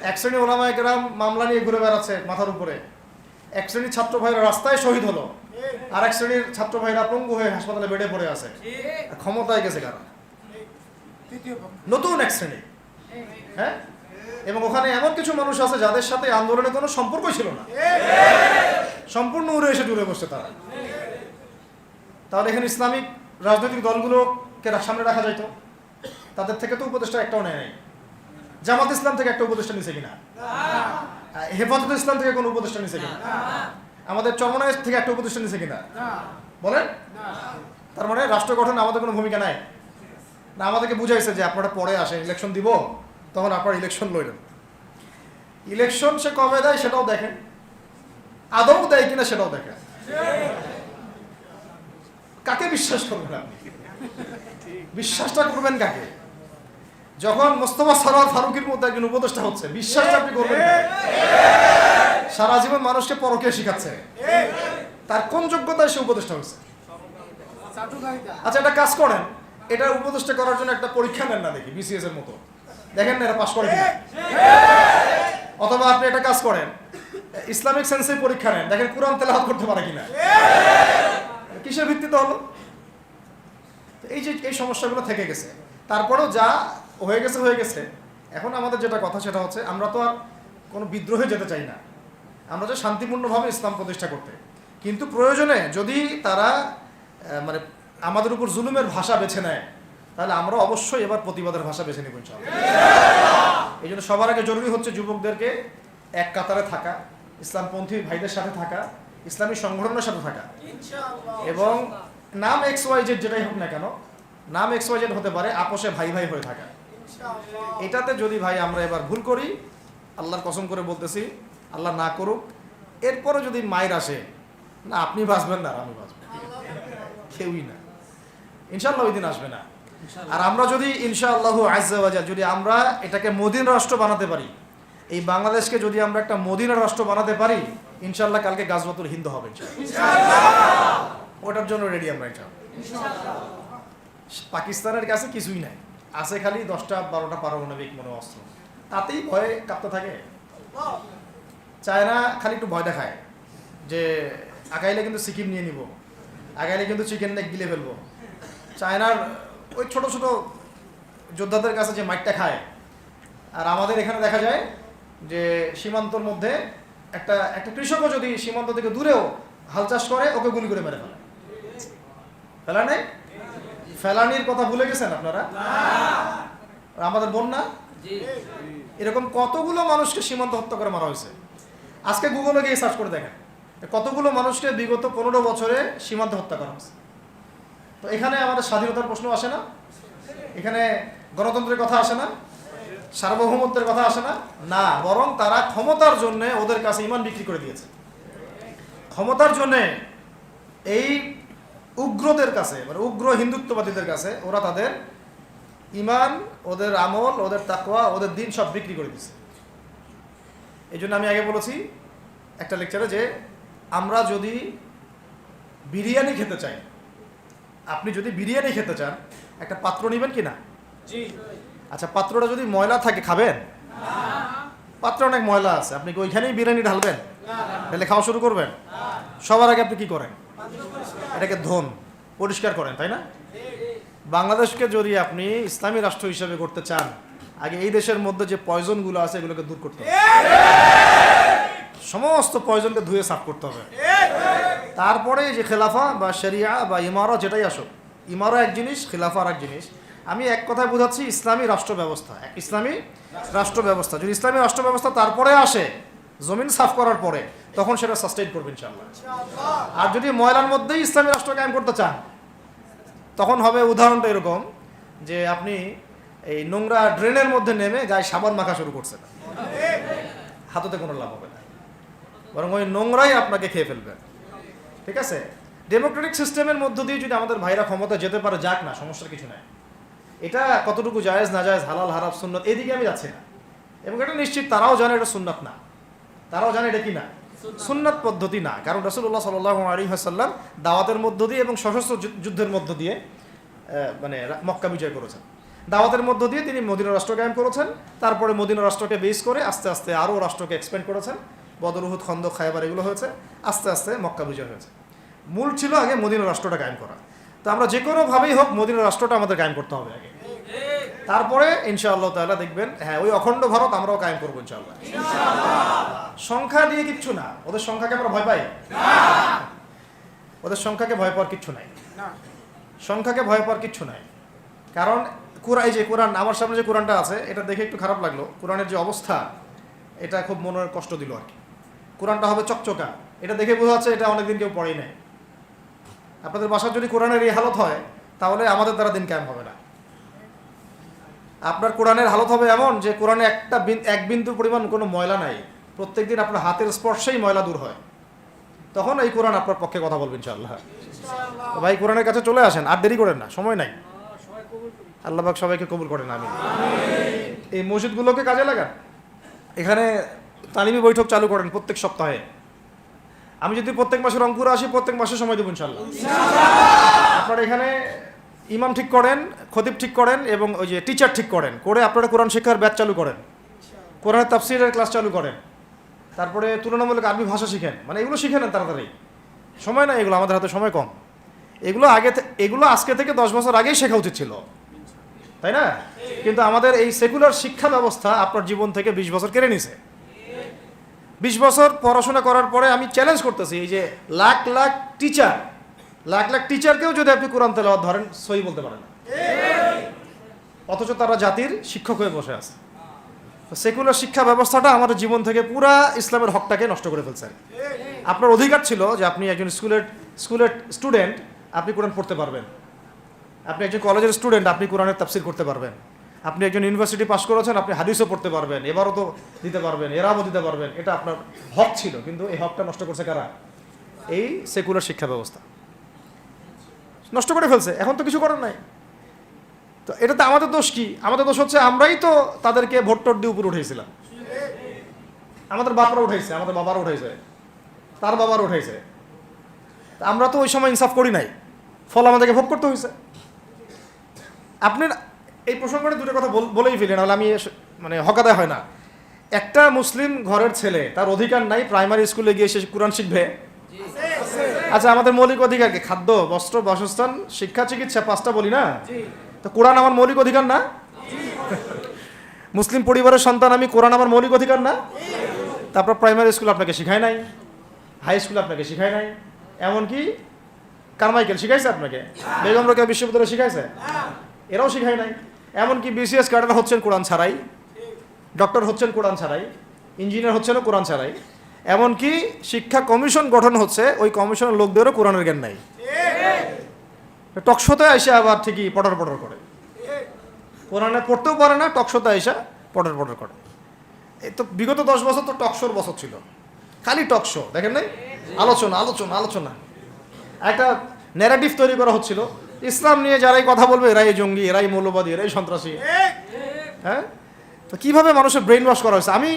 এক শ্রেণী ওলামায়ে কেরাম মামলা নিয়ে ঘুরে বেড়াচ্ছে মাথার উপরে, এক শ্রেণীর ছাত্র ভাইরা রাস্তায় শহীদ হলো, আর এক শ্রেণীর ছাত্র ভাইরা পঙ্গু হয়ে হাসপাতালে বেডে পড়ে আছে। ক্ষমতায় গেছে কারা? নতুন এক শ্রেণী। হ্যাঁ, এবং ওখানে এমন কিছু মানুষ আছে যাদের সাথে আন্দোলনের কোনো সম্পর্কই ছিল না, সম্পূর্ণ উড়ে এসে জুড়ে বসছে তারা। তাহলে এখানে ইসলামিক রাজনৈতিক দলগুলোকে সামনে রাখা যাইতো, তাদের থেকে তো উপদেষ্টা একটাও নেয় নাই। জামাত ইসলাম থেকে একটা উপদেষ্টা নিছে কিনা? হেফাজত ইসলাম থেকে কোনো উপদেষ্টা নিছে কিনা? আমাদের চরমনায় থেকে একটা উপদেষ্টা নিছে কিনা বলেন? তার মানে রাষ্ট্র গঠনে আমাদের কোনো ভূমিকা নাই না। আমাদেরকে বুঝাইছে যে আপনারা পরে আসেন, ইলেকশন দিব, তখন আপনারা ইলেকশন লড়েন। ইলেকশন সে কবে দেয় সেটাও দেখেন, আদৌ দেয় কিনা সেটাও দেখেন। কাকে বিশ্বাস করবেন আপনি? বিশ্বাসটা করবেন কাকে? যখন মোস্তফা সরোয়ার ফারুকের মধ্যে একজন উপদেষ্টা হচ্ছে, বিশ্বাসটা আপনি করবেন? সারা জীবন মানুষকে পরকীয়া শিখাচ্ছে, তার কোন যোগ্যতায় সে উপদেষ্টা হচ্ছে? আচ্ছা, একটা কাজ করেন, এটা উপদেষ্টা করার জন্য একটা পরীক্ষা নেন না, দেখি বিসিএস এর মতো, দেখেন না এরা পাস করে কিনা। অথবা আপনি একটা কাজ করেন, ইসলামিক সেন্সে পরীক্ষা নেন, দেখেন কোরআন তেলাওয়াত করতে পারে কিনা। কিসের ভিত্তিতে হলো? এই যে এই সমস্যাগুলো থেকে গেছে। তারপরেও যা হয়ে গেছে হয়ে গেছে। এখন আমাদের যেটা কথা সেটা হচ্ছে, আমরা তো আর কোনো বিদ্রোহে যেতে চাই না, আমরা যে শান্তিপূর্ণভাবে ইসলাম প্রতিষ্ঠা করতে। কিন্তু প্রয়োজনে যদি তারা মানে আমাদের উপর জুলুমের ভাষা বেছে নেয়, তাহলে আমরা অবশ্যই এবার প্রতিবাদের ভাষা বেছে নেব ইনশাআল্লাহ। এই জন্য সবার আগে জরুরি হচ্ছে যুবকদেরকে এক কাতারে থাকা, ইসলামপন্থী ভাইদের সাথে থাকা, ইসলামী সংগঠনের সাথে থাকা, এবং নাম XYZ যেটাই হোক না কেন, নাম XYZ হতে পারে, আপোষে ভাই ভাই হয়ে থাকা। এটাতে যদি ভাই আমরা এবার ভুল করি, আল্লাহর কসম করে বলতেছি, আল্লাহ না করুক, এরপরে যদি মায়ের আসে, না আপনি বাঁচবেন না আমি বাঁচবেন, কেউই না, ইনশাআল্লাহ ওই দিন আসবে না। আর আমরা যদি ইনশাআল্লাহ আজ্জা ওয়া জাল যদি আমরা এটাকে মদিনা রাষ্ট্র বানাতে পারি, এই বাংলাদেশকে যদি আমরা একটা মদিনা রাষ্ট্র বানাতে পারি, ইনশাআল্লাহ কালকে গাজওয়াতুল হিন্দ হবে ইনশাআল্লাহ। ওটার জন্য রেডি আমরা ইনশাআল্লাহ। পাকিস্তানের কাছে কিছুই নাই, আছে খালি 10টা 12টা পারমাণবিক মনে অস্ত্র, তাতেই ভয়ে কাঁপতে থাকে। চায়না খালি একটু ভয় দেখায় যে আগাইলে কিন্তু সিকিম নিয়ে নিব, আগাইলে কিন্তু চিকেন নেক গিলে ফেলবো। চায়নার ওই ছোট ছোট যোদ্ধাদের কাছে যে মাইটটা খায়, আর আমাদের এখানে দেখা যায় যে সীমান্তর মধ্যে একটা কৃষকও যদি সীমান্ত থেকে দূরেও হাল চাষ করে, ওকে গুলি করে মেরে ফেলে। ফেলা নেই, ফেলানির কথা ভুলে গেছেন আপনারা? আমাদের বন্যা, এরকম কতগুলো মানুষকে সীমান্ত হত্যা করে মারা হয়েছে। আজকে গুগলে গিয়ে সার্চ করে দেখেন কতগুলো মানুষকে বিগত 15 বছরে সীমান্ত হত্যা করা হয়েছে। তো এখানে আমাদের স্বাধীনতার প্রশ্ন আসে না, এখানে গণতন্ত্রের কথা আসে না, সার্বভৌমত্বের কথা আসে না, না, বরং তারা ক্ষমতার জন্য ওদের কাছে ইমান বিক্রি করে দিয়েছে। ক্ষমতার জন্য এই উগ্রদের কাছে, মানে উগ্র হিন্দুত্ববাদীদের কাছে ওরা তাদের ইমান, ওদের আমল, ওদের তাকওয়া, ওদের দিন সব বিক্রি করে দিয়েছে। এই জন্য আমি আগে বলেছি একটা লেকচারে যে আমরা যদি বিরিয়ানি খেতে চাই, আপনি যদি বিরিয়ানি খেতে চান, একটা পাত্র নেবেন কি না? আচ্ছা, পাত্রটা যদি ময়লা থাকে খাবেন? পাত্র অনেক ময়লা আছে, আপনি কি ওইখানেই বিরিয়ানি ঢালবেন? তাহলে খাওয়া শুরু করবেন? সবার আগে আপনি কি করেন? এটাকে ধোন, পরিষ্কার করেন, তাই না? বাংলাদেশকে যদি আপনি ইসলামী রাষ্ট্র হিসেবে করতে চান, আগে এই দেশের মধ্যে যে পয়জনগুলো আছে এগুলোকে দূর করতে হবে, সমস্ত পয়জনকে ধুয়ে সাফ করতে হবে। তারপরে যে খেলাফা বা শরিয়া বা ইমারা যেটাই আসুক, ইমারা এক জিনিস, খেলাফা আর এক জিনিস। আমি এক কথায় বোঝাচ্ছি ইসলামী রাষ্ট্র ব্যবস্থা, ইসলামী রাষ্ট্র ব্যবস্থা। যদি ইসলামী রাষ্ট্র ব্যবস্থা তারপরে আসে, জমিন সাফ করার পরে, তখন সেটা সাস্টেইন করবে ইনশাআল্লাহ। আর যদি ময়লার মধ্যেই ইসলামী রাষ্ট্র কায়েম করতে চান, তখন হবে উদাহরণটা এরকম যে আপনি এই নোংরা ড্রেনের মধ্যে নেমে গায়ে সাবান মাখা শুরু করছেন, হাততে কোনো লাভ হবে না। বরং ওই নোংরাই আপনাকে খেয়ে ফেলবে। ঠিক আছে, ডেমোক্রেটিক সিস্টেমের মধ্য দিয়ে যদি আমাদের ভাইরা ক্ষমতা যেতে পারে, যাক না, সমস্যার কিছু নাই। এটা কতটুকু জায়েজ না জায়েজ, হালাল হারাম সুন্নত, এদিকে আমি যাচ্ছি না। এবং এটা নিশ্চিত তারাও জানে এটা সুন্নাত না, তারাও জানে এটা কি না, সুন্নাত পদ্ধতি না। কারণ রাসূলুল্লাহ সাল্লাল্লাহু আলাইহি ওয়াসাল্লাম দাওয়াতের মধ্য দিয়ে এবং সশস্ত্র যুদ্ধের মধ্য দিয়ে মানে মক্কা বিজয় করেছেন। দাওয়াতের মধ্য দিয়ে তিনি মদিনা রাষ্ট্র কায়েম করেছেন। তারপরে মদিনা রাষ্ট্রকে বেস করে আস্তে আস্তে আরও রাষ্ট্রকে এক্সপেন্ড করেছেন। বদর, উহুদ, খন্দক, খায়বার এগুলো হয়েছে, আস্তে আস্তে মক্কা বিজয় হয়েছে। মূল ছিল আগে মদিনা রাষ্ট্রটা কায়েম করা। তো আমরা যে কোনোভাবেই হোক মদিনা রাষ্ট্রটা আমাদের কায়েম করতে হবে আগে, তারপরে ইনশাআল্লাহ তাআলা দেখবেন হ্যাঁ ওই অখণ্ড ভারত আমরাও কায়েম করবো ইনশাআল্লাহ। সংখ্যা দিয়ে কিচ্ছু না, ওদের সংখ্যাকে আমরা ভয় পাই না, ওদের সংখ্যাকে ভয় পাওয়ার কিচ্ছু নাই, সংখ্যাকে ভয় পাওয়ার কিচ্ছু নাই। কারণ এই যে কোরআন, আমার সামনে যে কোরআনটা আছে, এটা দেখে একটু খারাপ লাগলো। কোরআনের যে অবস্থা, এটা খুব মনের কষ্ট দিল আর কি। কোরআনটা হবে চকচকা, এটা দেখে বোঝা যাচ্ছে এটা অনেকদিন কেউ পড়েই নাই। আপনাদের বাসার যদি কোরআনের এই হালত হয়, তাহলে আমাদের দ্বারা দিন কায়েম হবে না। আপনার কোরআনের হালত হবে এমন যে কোরআনে এক বিন্দু পরিমাণ কোনো ময়লা নাই, প্রত্যেকদিন আপনার হাতের স্পর্শেই ময়লা দূর হয়, তখন এই কোরআন আপনার পক্ষে কথা বলবেন ইনশাআল্লাহ। ভাই কোরআনের কাছে চলে আসেন, আর দেরি করেন না, সময় নাই। আল্লাহ পাক সবাইকে কবুল করেন, আমিন। এই মসজিদগুলোকে কাজে লাগান, এখানে তালিমি বৈঠক চালু করেন প্রত্যেক সপ্তাহে। আমি যদি প্রত্যেক মাসে রংপুরে আসি, প্রত্যেক মাসে সময় দেবো ইনশাআল্লাহ। আপনারা এখানে ইমাম ঠিক করেন, খতিব ঠিক করেন এবং ওই যে টিচার ঠিক করেন, করে আপনারা কোরআন শিক্ষার ব্যাচ চালু করেন, কোরআনের তাফসীরের ক্লাস চালু করেন, তারপরে তুলনামূলক আরবি ভাষা শিখেন। মানে এগুলো শিখে নেন তাড়াতাড়ি, সময় নাই এগুলো, আমাদের হাতে সময় কম। এগুলো আজকে থেকে 10 বছর আগেই শেখা উচিত ছিল, তাই না? কিন্তু আমাদের এই সেকুলার শিক্ষা ব্যবস্থা আপনার জীবন থেকে 20 বছর কেড়ে নিছে। 20 বছর পড়াশোনা করার পরে আমি চ্যালেঞ্জ করতেছি, এই যে লাখ লাখ টিচারকেও যদি আপনি কোরআন তেলাওয়াত ধরেন, সহি বলতে পারেন না, অথচ তারা জাতির শিক্ষক হয়ে বসে আছে। সেকুলার শিক্ষা ব্যবস্থাটা আমাদের জীবন থেকে পুরা ইসলামের হকটাকে নষ্ট করে ফেলছে। আপনার অধিকার ছিল যে আপনি একজন স্কুলের স্টুডেন্ট, আপনি কোরআন পড়তে পারবেন। আপনি একজন কলেজের স্টুডেন্ট, আপনি কোরআনের তাফসীর করতে পারবেন। আপনি একজন ইউনিভার্সিটি পাস করেছেন, আপনি হাদিসও পড়তে পারবেন, এবারও তো দিতে পারবেন, এরাও দিতে পারবেন। এটা আপনার হক ছিল, কিন্তু এই হকটা নষ্ট করছে কারা? এই সেকুলার শিক্ষা ব্যবস্থা নষ্ট করে ফেলছে। এখন তো কিছু করার নাই। তো এটাতে আমাদের দোষ কি? আমাদের দোষ হচ্ছে আমরাই তো তাদেরকে ভোট টোট দিয়ে উপরে উঠেছিলাম। আমাদের বাপরা উঠাইছে, আমাদের বাবারা উঠাইছে, তার বাবারা উঠাইছে। আমরা তো ওই সময় ইনসাফ করি নাই, ফল আমাদেরকে ভোগ করতে হয়েছে। আপনার এই প্রসঙ্গে দুটো কথা বলেই ফেলেন, নাহলে আমি মানে হকাদায় হয় না। একটা মুসলিম ঘরের ছেলে, তার অধিকার নাই প্রাইমারি স্কুলে গিয়ে সে কোরআন শিখবে? আচ্ছা, আমাদের মৌলিক অধিকার কি? খাদ্য, বস্ত্র, বাসস্থান, শিক্ষা, চিকিৎসা, 5টা বলি না? তো কোরআন আমার মৌলিক অধিকার না? মুসলিম পরিবারের সন্তান আমি, কোরআন আমার মৌলিক অধিকার না? তারপর প্রাইমারি স্কুল আপনাকে শিখায় নাই, হাই স্কুল আপনাকে শিখায় নাই, এমনকি কারমাইকেল শিখাইছে আপনাকে, বেগম রোকেয়া বিশ্ববিদ্যালয় শিখাইছে, এরাও শিখায় নাই। এমনকি বিসিএস ক্যাডার হচ্ছেন কোরআন ছাড়াই, ডক্টর হচ্ছেন কোরআন ছাড়াই, ইঞ্জিনিয়ার হচ্ছেনও কোরআন ছাড়াই। এমনকি শিক্ষা কমিশন গঠন হচ্ছে, ওই কমিশনের লোকদেরও কোরআনের জ্ঞান নাই। টকশোতে এসে আবার ঠিকই পটর করে, কোরআনে পড়তেও পারে না, টকশোতে এসে পটর করে। এই তো বিগত 10 বছর তো টকশোর বছর ছিল, খালি টকশো, দেখেন নাই? আলোচনা একটা ন্যারেটিভ তৈরি করা হচ্ছিল, ইসলাম নিয়ে যারাই কথা বলবে এরাই জঙ্গি, এরাই মৌলবাদী, এরাই সন্ত্রাসী। হ্যাঁ, তো কিভাবে মানুষের ব্রেন ওয়াশ করা হয়েছে। আমি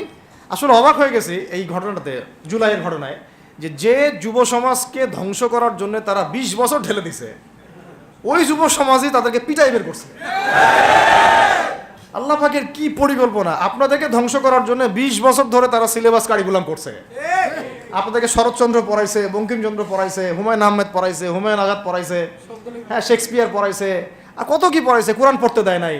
আসলে অবাক হয়ে গেছি এই ঘটনাতে, জুলাইয়ের ঘটনায়, যে যুব সমাজকে ধ্বংস করার জন্য তারা 20 বছর ঢেলে দিছে, ওই যুব সমাজই তাদেরকে পিটাই বের করছে। আল্লাহ পাকের কি পরিকল্পনা! আপনাদেরকে ধ্বংস করার জন্য 20 বছর ধরে তারা সিলেবাস কারিকুলাম করছে। আপনাদেরকে শরৎচন্দ্র পড়াইছে, বঙ্কিমচন্দ্র পড়াইছে, হুমায়ুন আহমেদ পড়াইছে, হুমায়ুন আজাদ পড়াইছে, হ্যাঁ শেক্সপিয়ার পড়াইছে, আর কত কি পড়াইছে। কোরআন পড়তে দেয় নাই,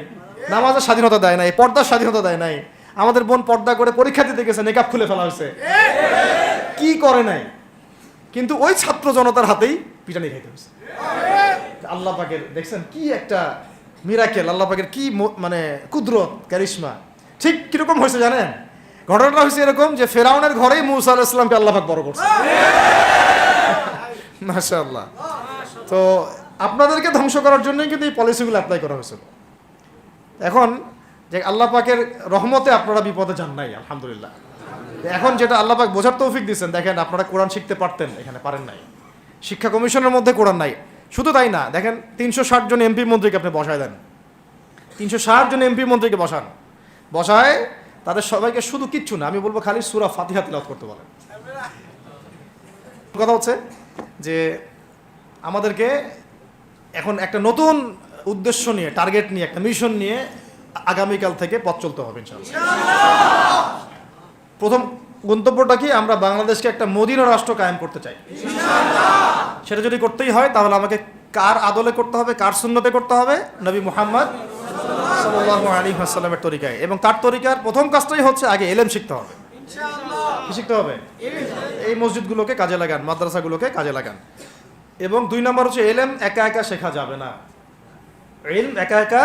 নামাজের স্বাধীনতা দেয় নাই, পর্দার স্বাধীনতা দেয় নাই। আমাদের বোন পর্দা করে পরীক্ষা দিতে গেছে, নেকাব খুলে ফেলা হয়েছে, কি করে নাই। কিন্তু ওই ছাত্র জনতার হাতেই পিটানি খাইতে হয়েছে। আল্লাহ পাকের দেখছেন কি একটা মিরাকেল, আল্লাহ পাকের কি মানে কুদরত, কারিশমা। ঠিক কিরকম হয়েছে জানেন? ঘটনাটা হয়েছে এরকম যে ফেরাউনের ঘরেই মুসা আলাইহিস সালামকে আল্লাহ পাক বড় করছে। মাশাআল্লাহ। তো আপনাদেরকে ধ্বংস করার জন্যই কিন্তু এই পলিসিগুলো অ্যাপ্লাই করা হয়েছিল। এখন যে আল্লাহ পাকের রহমতে আপনারা বিপদে যান নাই, আলহামদুলিল্লাহ। এখন যেটা আল্লাহ পাক বোঝার তৌফিক দিচ্ছেন, দেখেন আপনারা কোরআন শিখতে পারতেন, এখানে পারেন নাই। শিক্ষা কমিশনের মধ্যে কোরআন নাই। শুধু তাই না, দেখেন 360 জন এমপি মন্ত্রীকে আপনি বসায় দেন, 360 জন এমপি মন্ত্রীকে বসায় তাদের সবাইকে শুধু কিচ্ছু না, আমি বলবো খালি সূরা ফাতিহা তিলাওয়াত করতে বলেন। কথা হচ্ছে যে আমাদেরকে এখন একটা নতুন উদ্দেশ্য নিয়ে, টার্গেট নিয়ে, একটা মিশন নিয়ে আগামীকাল থেকে পথ চলতে হবে ইনশাআল্লাহ। প্রথম গন্তব্যটা কি? আমরা বাংলাদেশকে একটা মদিনা রাষ্ট্র কায়েম করতে চাই। সেটা যদি করতেই হয় তাহলে আমাকে কার আদলে করতে হবে, কার সুন্নতে করতে হবে? নবী মুহাম্মদ সাল্লাল্লাহু আলাইহি ওয়াসাল্লামের তরিকায়। এবং তার তরিকার প্রথম কাজটাই হচ্ছে আগে ইলম শিখতে হবে। কি শিখতে হবে? এই মসজিদগুলোকে কাজে লাগান, মাদ্রাসাগুলোকে কাজে লাগান। এবং 2 নম্বর হচ্ছে ইলম একা একা শেখা যাবে না। ইলম একা একা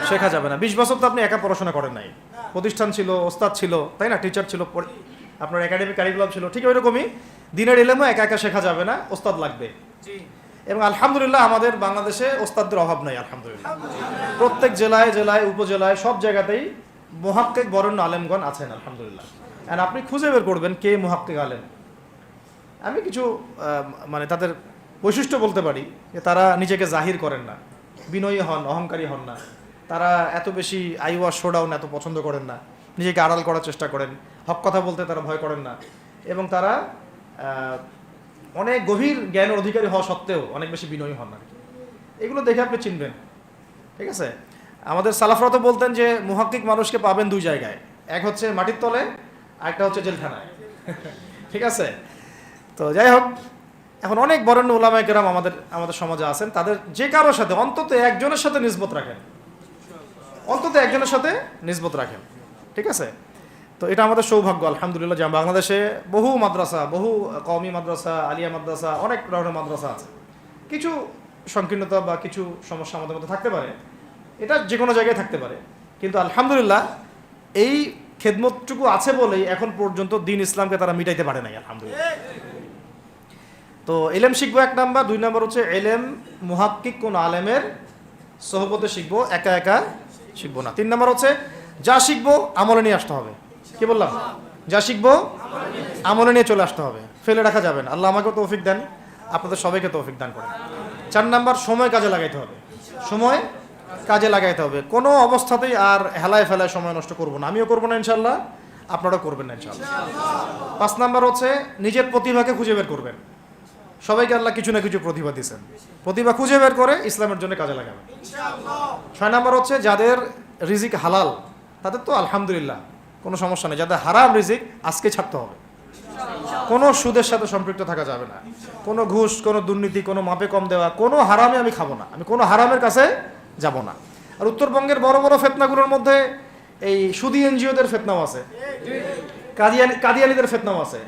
শেখা যাবে না। 20 বছর তো আপনি একা পড়াশোনা করেন নাই, প্রতিষ্ঠান ছিল, ওস্তাদ ছিল, তাই না? টিচার ছিল, আপনার একাডেমিক কারিকুলাম ছিল। ঠিক ওই রকমই দিনের ইলমও একা একা শেখা যাবে না, ওস্তাদ লাগবে। এবং আলহামদুলিল্লাহ আমাদের বাংলাদেশে ওস্তাদদের অভাব নাই, আলহামদুলিল্লাহ। প্রত্যেক জেলায় জেলায় উপজেলায় সব জায়গাতেই মুহাক্কিক বরেণ্য আলেমগণ আছেন, আলহামদুলিল্লাহ। আর আপনি খুঁজে বের করবেন কে মুহাক্কিক আলেম। আমি কিছু মানে তাদের বৈশিষ্ট্য বলতে পারি যে তারা নিজেকে জাহির করেন না, বিনয়ী হন, অহংকারী হন না। তারা এত বেশি আইওয়া শোডাউন এত পছন্দ করেন না, নিজেকে আড়াল করার চেষ্টা করেন, হক কথা বলতে তারা ভয় করেন না। এবং তারা অনেক গভীর জ্ঞানের অধিকারী হওয়া সত্ত্বেও অনেক বেশি বিনয়ী হন না। এগুলো দেখে আপনি চিনবেন, ঠিক আছে? আমাদের সালাফরা তো বলতেন যে মুহাক্কিক মানুষকে পাবেন 2 জায়গায়, এক হচ্ছে মাটির তলে, আরেকটা হচ্ছে জেলখানায়। ঠিক আছে? তো যাই হোক, এখন অনেক বরেণ্য উলামায়ে কেরাম আমাদের সমাজে আছেন, তাদের যে কারোর সাথে অন্তত একজনের সাথে নিসবত রাখেন, অন্তত একজনের সাথে নিসবত রাখেন। ঠিক আছে? তো এটা আমাদের সৌভাগ্য আলহামদুলিল্লাহ যে বাংলাদেশে বহু মাদ্রাসা, বহু কওমি মাদ্রাসা, আলিয়া মাদ্রাসা, অনেক ধরনের মাদ্রাসা আছে। কিছু সংকীর্ণতা বা কিছু সমস্যা আমাদের মধ্যে থাকতে পারে, এটা যে কোনো জায়গায় থাকতে পারে, কিন্তু আলহামদুলিল্লাহ এই খেদমতটুকু আছে বলেই এখন পর্যন্ত দ্বীন ইসলামকে তারা মিটাইতে পারে নাই, আলহামদুলিল্লাহ। তো ইলম শিখবো 1 নাম্বার। 2 নাম্বার হচ্ছে ইলম মুহাক্কিক কোন আলেমের সোহবতে শিখবো, একা একা শিখবো না। 3 নাম্বার হচ্ছে যা শিখবো আমলে নিয়ে আসতে হবে। কি বললাম? যা শিখবো আমলে নিয়ে চলে আসতে হবে, ফেলে রাখা যাবে না। আল্লাহ আমাকে তৌফিক দেন, আপনাদের সবাইকে তৌফিক দান করেন। 4 নাম্বার সময় কাজে লাগাইতে হবে, সময় কাজে লাগাইতে হবে। কোনো অবস্থাতেই আর হেলায় ফেলায় সময় নষ্ট করবো না, আমিও করবো না ইনশাল্লাহ, আপনারাও করবেন না ইনশাল্লাহ। 5 নাম্বার হচ্ছে নিজের প্রতিভাকে খুঁজে বের করবেন। সবাইকে আল্লাহ কিছু না কিছু প্রতিভা দিয়েছেন, প্রতিভা খুঁজে বের করে ইসলামের জন্য কাজে লাগাবেন। 6 নাম্বার হচ্ছে যাদের রিজিক হালাল তাদের তো আলহামদুলিল্লাহ কোনো সমস্যা নেই, যাদের হারাম রিজিক আজকে ছাড়তে হবে। কোনো সুদের সাথে সম্পৃক্ত থাকা যাবে না, কোনো ঘুষ, কোনো দুর্নীতি, কোনো মাপে কম দেওয়া, কোনো হারামে আমি খাবো না, আমি কোনো হারামের কাছে যাব না। আর উত্তরবঙ্গের বড় বড় ফেতনাগুলোর মধ্যে এই সুদী এনজিওদের ফেতনাও আছে, কাদিয়ানিদের ফেতনাও আছে,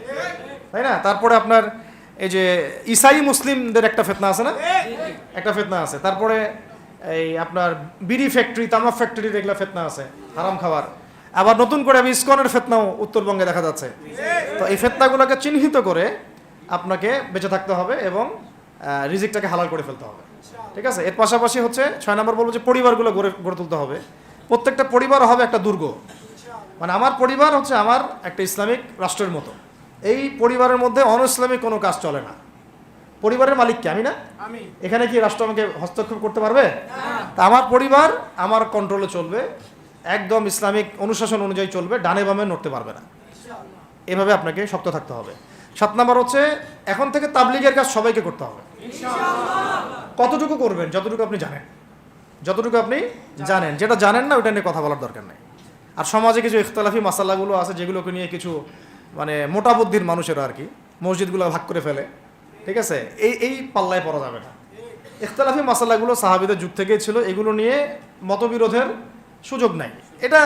তাই না? তারপরে আপনার এই যে ইসাই মুসলিমদের একটা ফেতনা আছে না, একটা ফেতনা আছে। তারপরে এই আপনার বিড়ি ফ্যাক্টরি, তামাক ফ্যাক্টরির এগুলা ফেতনা আছে, হারাম খাবার। আবার নতুন করে ইসকনের ফেতনাও উত্তরবঙ্গে দেখা যাচ্ছে। তো এই ফেতনাগুলোকে চিহ্নিত করে আপনাকে বেঁচে থাকতে হবে এবং রিজিকটাকে হালাল করে ফেলতে হবে। ঠিক আছে? এর পাশাপাশি হচ্ছে 6 নম্বর বলবো যে পরিবারগুলো গড়ে তুলতে হবে। প্রত্যেকটা পরিবার হবে একটা দুর্গ, মানে আমার পরিবার হচ্ছে আমার একটা ইসলামিক রাষ্ট্রের মতো। এই পরিবারের মধ্যে অনইসলামিক কোনো কাজ চলে না। পরিবারের মালিক কে? আমি না? এখানে কি রাষ্ট্র আমাকে হস্তক্ষেপ করতে পারবে? তা আমার পরিবার আমার কন্ট্রোলে চলবে, একদম ইসলামিক অনুশাসন অনুযায়ী চলবে, ডানে বামে নড়তে পারবে না। এভাবে আপনাকে শক্ত থাকতে হবে। 7 নম্বর হচ্ছে এখন থেকে তাবলীগের কাজ সবাইকে করতে হবে। কতটুকু করবেন? যতটুকু আপনি জানেন, যতটুকু আপনি জানেন। যেটা জানেন না ওটা নিয়ে কথা বলার দরকার নেই। আর সমাজে কিছু ইখতিলাফি মাসালাগুলো আছে যেগুলোকে নিয়ে কিছু মানে মোটা বুদ্ধির মানুষেরা আর কি মসজিদগুলো ভাগ করে ফেলে। ঠিক আছে? এই পাল্লায় পড়া যাবে না। ইখতিলাফি মাসালাগুলো সাহাবীদের যুগ থেকেই ছিল, এগুলো নিয়ে মতবিরোধের সুযোগ নাই। এটা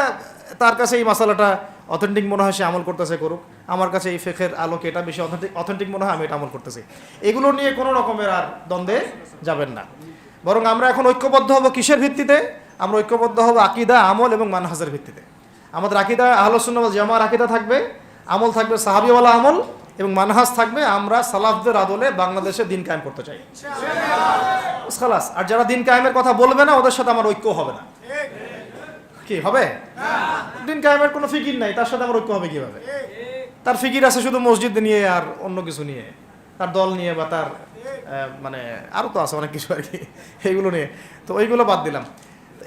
তার কাছে এই মাসালাটা অথেন্টিক মনে হয়, সে আমল করতেছে, করুক। আমার কাছে এই ফিকহের আলোকে এটা বেশি অথেন্টিক মনে হয়, আমি এটা আমল করতেছি। এগুলো নিয়ে কোনো রকমের আর দ্বন্দ্বে যাবেন না। বরং আমরা এখন ঐক্যবদ্ধ হব কিসের ভিত্তিতে? আমরা ঐক্যবদ্ধ হব আকীদা, আমল এবং মানহাজের ভিত্তিতে। আমাদের আকীদা আহলুস সুন্নাহ ওয়াল জামাআর আকীদা থাকবে, আমল থাকবে সাহাবীওয়ালা আমল, এবং মানহাজ থাকবে আমরা সালাফদের আদলে বাংলাদেশে দিন কায়েম করতে চাই। খালাস। আর যারা দিন কায়েমের কথা বলবে না ওদের সাথে আমার ঐক্য হবে না। কি হবে? দিন কায়েমের কোনো ফিকির নাই, তার সাথে আমার ঐক্য হবে কিভাবে? তার ফিকির আছে শুধু মসজিদ নিয়ে আর অন্য কিছু নিয়ে, তার দল নিয়ে বা তার মানে আরও তো আছে অনেক কিছু আর কি, এইগুলো নিয়ে। তো ওইগুলো বাদ দিলাম।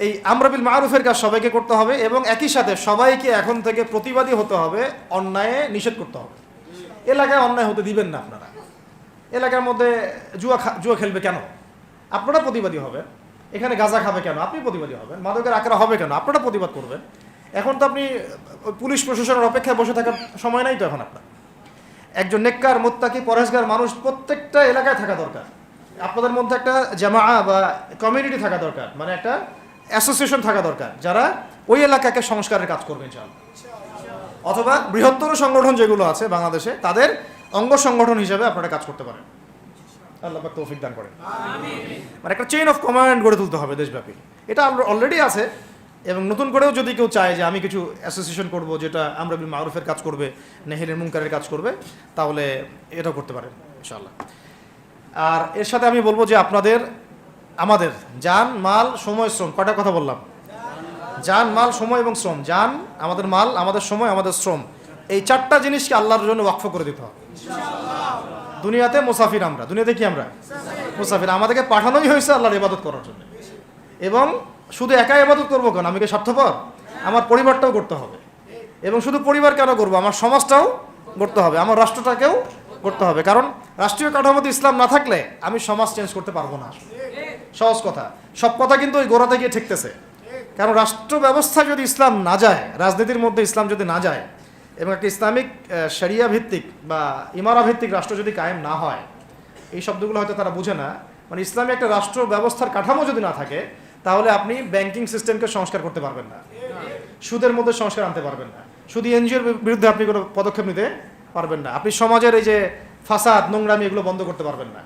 এই আমর বিল মারুফের কাজ সবাইকে করতে হবে এবং একই সাথে সবাইকে এখন থেকে প্রতিবাদী হতে হবে, অন্যায়ে নিষেধ করতে হবে। এলাকায় অন্যায় হতে দিবেন না আপনারা। এলাকার মধ্যে জুয়া খেলবে কেন? আপনারা প্রতিবাদী হবেন। এখানে গাঁজা খাবে কেন? আপনি প্রতিবাদী হবেন। মাদকের আকারা হবে কেন? আপনারা প্রতিবাদ করবেন। এখন তো আপনি পুলিশ প্রশাসনের অপেক্ষায় বসে থাকার সময় নাই তো এখন আপনার। একজন নেককার, মুত্তাকি, পরহেজগার মানুষ প্রত্যেকটা এলাকায় থাকা দরকার। আপনাদের মধ্যে একটা জামা বা কমিউনিটি থাকা দরকার, মানে একটা অ্যাসোসিয়েশন থাকা দরকার, যারা ওই এলাকাকে সংস্কারের কাজ করবে ইনশাআল্লাহ। অথবা বৃহত্তর সংগঠন যেগুলো আছে বাংলাদেশে, তাদের অঙ্গ সংগঠন হিসেবে আপনারা কাজ করতে পারেন। আল্লাহ পাক তৌফিক দান করেন। মানে একটা চেইন অফ কমান্ড গড়ে তুলতে হবে দেশব্যাপী। এটা অলরেডি আছে এবং নতুন করেও যদি কেউ চায় যে আমি কিছু অ্যাসোসিয়েশন করব যেটা আমর বিল মারুফের কাজ করবে, নাহিয়ানিল মুনকারের কাজ করবে, তাহলে এটাও করতে পারেন ইনশাআল্লাহ। আর এর সাথে আমি বলবো যে আমাদের জান, মাল, সময়, শ্রম, কয়টা কথা বললাম? জান, মাল, সময় এবং শ্রম। জান, আমাদের মাল, আমাদের সময়, আমাদের শ্রম, এই চারটা জিনিসকে আল্লাহর জন্য ওয়াকফ করে দিতে হবে। দুনিয়াতে মুসাফির আমরা, দুনিয়াতে কি আমরা মুসাফির। আমাদেরকে পাঠানোই হয়েছে আল্লাহর ইবাদত করার জন্য। এবং শুধু একাই ইবাদত করবো কেন? আমি কি স্বার্থপর? আমার পরিবারটাও করতে হবে। এবং শুধু পরিবার কেন করবো? আমার সমাজটাও করতে হবে, আমার রাষ্ট্রটাকেও করতে হবে। কারণ রাষ্ট্রীয় কাঠামোতে ইসলাম না থাকলে আমি সমাজ চেঞ্জ করতে পারবো না। সহজ কথা, সব কথা কিন্তু ওই গোড়াতে গিয়ে ঠেকতেছে। কারণ রাষ্ট্র ব্যবস্থা যদি ইসলাম না যায়, রাজনীতির মধ্যে ইসলাম যদি না যায়, এবং একটা ইসলামিক শরিয়া ভিত্তিক বা ইমারা ভিত্তিক রাষ্ট্র যদি কায়েম না হয়, এই শব্দগুলো হয়তো তারা বুঝে না। মানে ইসলামী একটা রাষ্ট্র ব্যবস্থার কাঠামো যদি না থাকে, তাহলে আপনি ব্যাংকিং সিস্টেমকে সংস্কার করতে পারবেন না, সুদের মধ্যে সংস্কার আনতে পারবেন না, শুধু এনজিওর বিরুদ্ধে আপনি কোনো পদক্ষেপ নিতে পারবেন না, আপনি সমাজের এই যে ফাসাদ, নোংরামি, এগুলো বন্ধ করতে পারবেন না,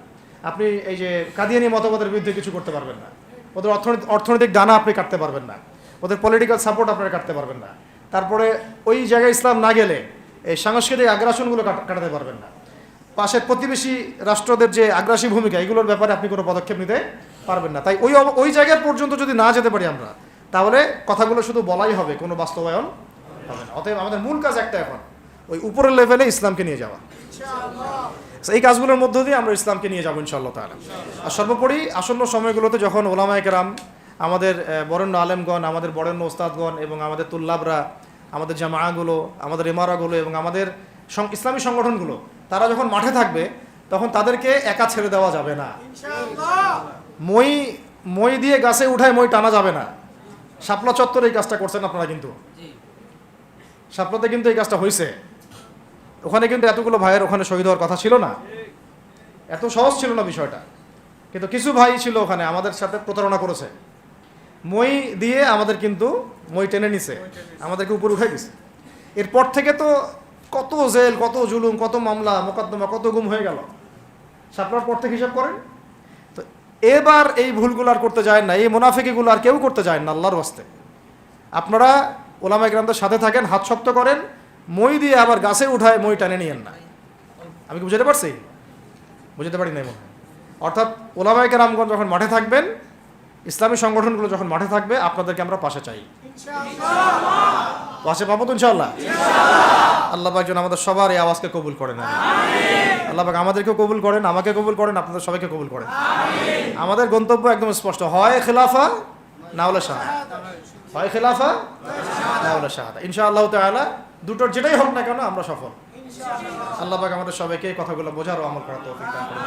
আপনি এই যে কাদিয়ানি মতবাদের বিরুদ্ধে কিছু করতে পারবেন না, ওদের অর্থনৈতিক দানা আপনি কাটতে পারবেন না, ওদের পলিটিক্যাল সাপোর্ট আপনারা কাটতে পারবেন না। তারপরে ওই জায়গায় ইসলাম না গেলে এই সাংস্কৃতিক আগ্রাসনগুলো কাটাতে পারবেন না। পাশের প্রতিবেশী রাষ্ট্রদের যে আগ্রাসী ভূমিকা, এগুলোর ব্যাপারে আপনি কোনো পদক্ষেপ নিতে পারবেন না। তাই ওই জায়গা পর্যন্ত যদি না যেতে পারি আমরা, তাহলে কথাগুলো শুধু বলাই হবে, কোনো বাস্তবায়ন হবে না। অতএব আমাদের মূল কাজ একটা, এখন ওই উপরের লেভেলে ইসলামকে নিয়ে যাওয়া। এই কাজগুলোর মধ্য দিয়ে আমরা ইসলামকে নিয়ে যাবো ইনশাআল্লাহ তাআলা। আর সর্বোপরি আসন্ন সময়গুলোতে যখন ওলামায়ে কেরাম, আমাদের বরেণ্য আলেমগণ, আমাদের বরেণ্য ওস্তাদগণ এবং আমাদের তুল্লাবরা, আমাদের জামাআগুলো, আমাদের ইমারাগুলো এবং আমাদের ইসলামী সংগঠনগুলো, তারা যখন মাঠে থাকবে, তখন তাদেরকে একা ছেড়ে দেওয়া যাবে না। মই দিয়ে গাছে উঠায় মই টানা যাবে না। শাপলা চত্বরে এই কাজটা করছেন আপনারা, কিন্তু শাপলাতে কিন্তু এই কাজটা হয়েছে। ওখানে কিন্তু এতগুলো ভাইয়ের ওখানে শহীদ হওয়ার কথা ছিল না, এত সহজ ছিল না বিষয়টা। কিন্তু কিছু ভাই ছিল ওখানে, আমাদের সাথে প্রতারণা করেছে, মই দিয়ে আমাদের কিন্তু মই টেনে নিছে, আমাদেরকে উপরে উঠে দিছে। এরপর থেকে তো কত জেল, কত জুলুম, কত মামলা মোকদ্দমা, কত গুম হয়ে গেল। শাপলার পর থেকে হিসাব করেন তো। এবার এই ভুলগুলো আর করতে যায় না, এই মুনাফিকিগুলো আর কেউ করতে যায় না আল্লাহর ওয়াস্তে। আপনারা ওলামায়ে কেরামদের সাথে থাকেন, হাত শক্ত করেন, মই দিয়ে আবার গাছে উঠায় মই টানে নিয়েন না। আমি কি বুঝাতে পারছি? বুঝতে পারি নাই মনে হয়। অর্থাৎ ওলামায়ে কেরামগণ যখন মাঠে থাকবেন, ইসলামী সংগঠনগুলো যখন মাঠে থাকবে, আপনাদেরকে আমরা পাশে চাই। পাশে পাবো তো ইনশাআল্লাহ। আল্লাহ পাক যেন আমাদের সবার এই আওয়াজকে কবুল করেন। আল্লাহ পাক আমাদেরকেও কবুল করেন, আমাকে কবুল করেন, আপনাদের সবাইকে কবুল করেন। আমাদের গন্তব্য একদম স্পষ্ট, হয় খেলাফা না হলে শাহাদা, হয় খেলাফা না হলে শাহাদা। ইনশাআল্লাহ তাআলা দুটোর যেটাই হোক না কেন আমরা সফল। আল্লাহ পাক আমাদের সবাইকে এই কথাগুলো বোঝার ও আমল করার তৌফিক দান করুন।